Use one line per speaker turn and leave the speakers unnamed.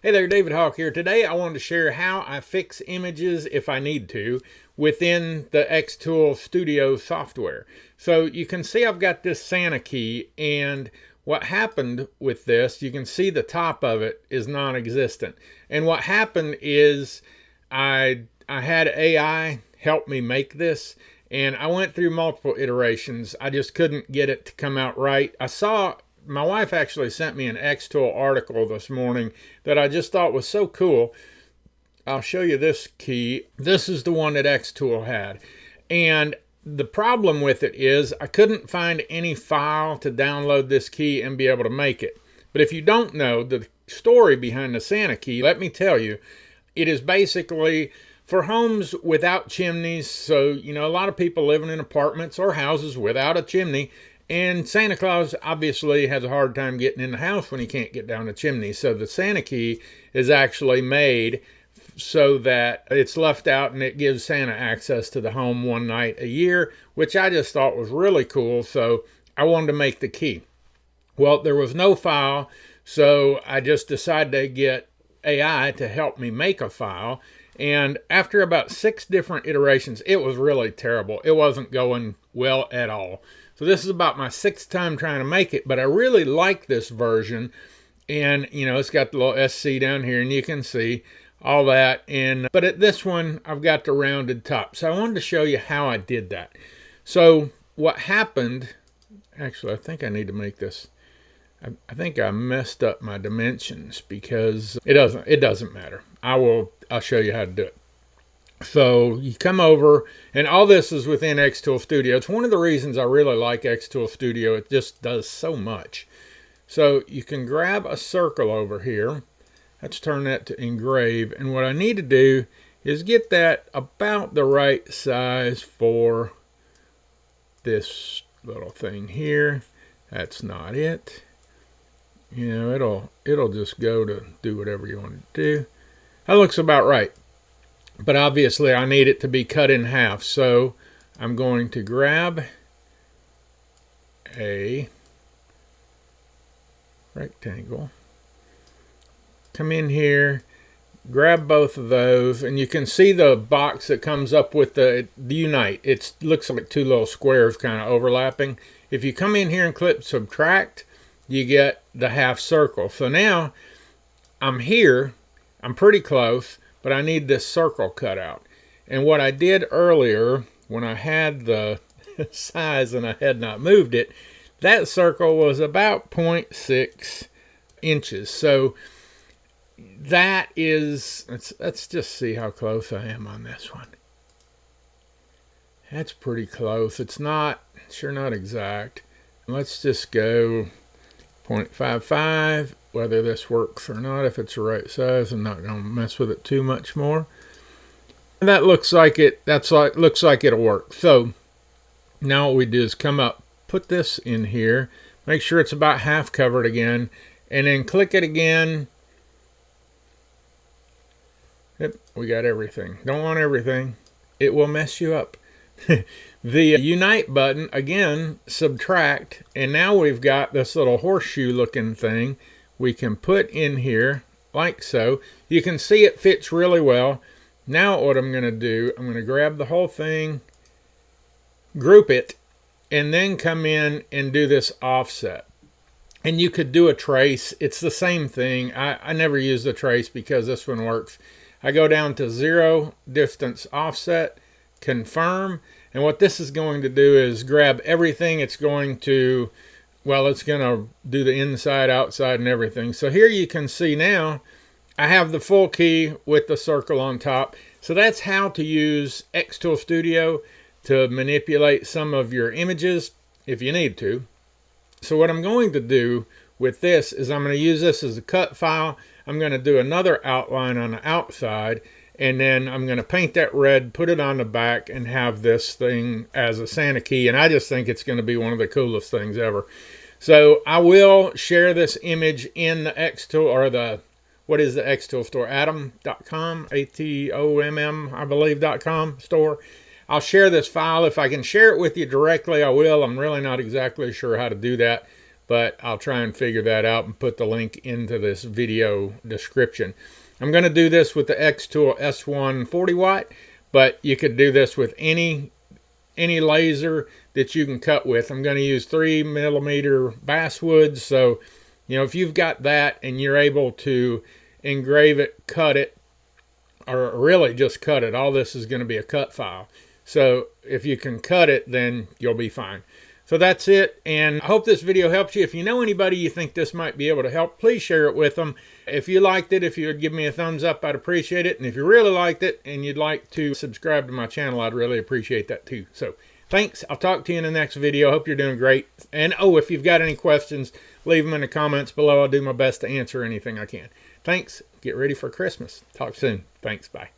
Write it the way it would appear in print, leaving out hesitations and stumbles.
Hey there, David Hawk here. Today I wanted to share how I fix images if I need to within the xTool Studio software. So you can see I've got this Santa key, and what happened with this, you can see the top of it is non-existent. And what happened is I had AI help me make this, and I went through multiple iterations. I just couldn't get it to come out right. My wife actually sent me an xTool article this morning that I just thought was so cool. I'll show you this key. This is the one that xTool had. And the problem with it is I couldn't find any file to download this key and be able to make it. But if you don't know the story behind the Santa key, let me tell you, it is basically for homes without chimneys. So, a lot of people living in apartments or houses without a chimney. And Santa Claus obviously has a hard time getting in the house when he can't get down the chimney. So the Santa key is actually made so that it's left out and it gives Santa access to the home one night a year, which I just thought was really cool. So I wanted to make the key. Well, there was no file, so I just decided to get AI to help me make a file. And after about 6 different iterations, it was really terrible. It wasn't going well at all. So this is about my 6th time trying to make it, but I really like this version. And, it's got the little SC down here, and you can see all that. But at this one, I've got the rounded top. So I wanted to show you how I did that. So what happened, actually, I think I need to make this. I think I messed up my dimensions because it doesn't matter. I'll show you how to do it. So you come over, and all this is within xTool Studio. It's one of the reasons I really like xTool Studio. It just does so much. So you can grab a circle over here. Let's turn that to engrave. And what I need to do is get that about the right size for this little thing here. That's not it. It'll just go to do whatever you want to do. That looks about right. But obviously I need it to be cut in half. So I'm going to grab a rectangle, come in here, grab both of those, and you can see the box that comes up with the unite. It looks like 2 little squares kind of overlapping. If you come in here and click subtract, you get the half circle. So now I'm here, I'm pretty close, but I need this circle cut out. And what I did earlier, when I had the size and I had not moved it, that circle was about 0.6 inches. So that is, let's just see how close I am on this one. That's pretty close. It's not exact. Let's just go 0.55, whether this works or not. If it's the right size, I'm not going to mess with it too much more. And that looks like looks like it'll work. So now what we do is come up, put this in here, make sure it's about half covered again, and then click it again. Yep, we got everything. Don't want everything. It will mess you up. The unite button, again, subtract, and now we've got this little horseshoe looking thing we can put in here like so. You can see it fits really well. Now what I'm going to do, I'm going to grab the whole thing, group it, and then come in and do this offset. And you could do a trace. It's the same thing. I never use the trace because this one works. I go down to 0 distance offset, confirm, and what this is going to do is grab everything. It's going to do the inside, outside, and everything. So here you can see now I have the full key with the circle on top. So that's how to use xTool Studio to manipulate some of your images if you need to. So what I'm going to do with this is I'm going to use this as a cut file. I'm going to do another outline on the outside, and then I'm going to paint that red, put it on the back, and have this thing as a Santa key. And I just think it's going to be one of the coolest things ever. So I will share this image in the xTool, or what is the xTool store? Atom.com, ATOMM, I believe, .com store. I'll share this file. If I can share it with you directly, I will. I'm really not exactly sure how to do that. but I'll try and figure that out and put the link into this video description. I'm going to do this with the xTool S1 40 watt, but you could do this with any laser that you can cut with. I'm going to use 3mm Basswood, so if you've got that and you're able to engrave it, cut it, or really just cut it, all this is going to be a cut file. So if you can cut it, then you'll be fine. So that's it, and I hope this video helps you. If you know anybody you think this might be able to help, please share it with them. If you liked it, if you would give me a thumbs up, I'd appreciate it. And if you really liked it and you'd like to subscribe to my channel, I'd really appreciate that too. So thanks. I'll talk to you in the next video. Hope you're doing great. And if you've got any questions, leave them in the comments below. I'll do my best to answer anything I can. Thanks. Get ready for Christmas. Talk soon. Thanks. Bye.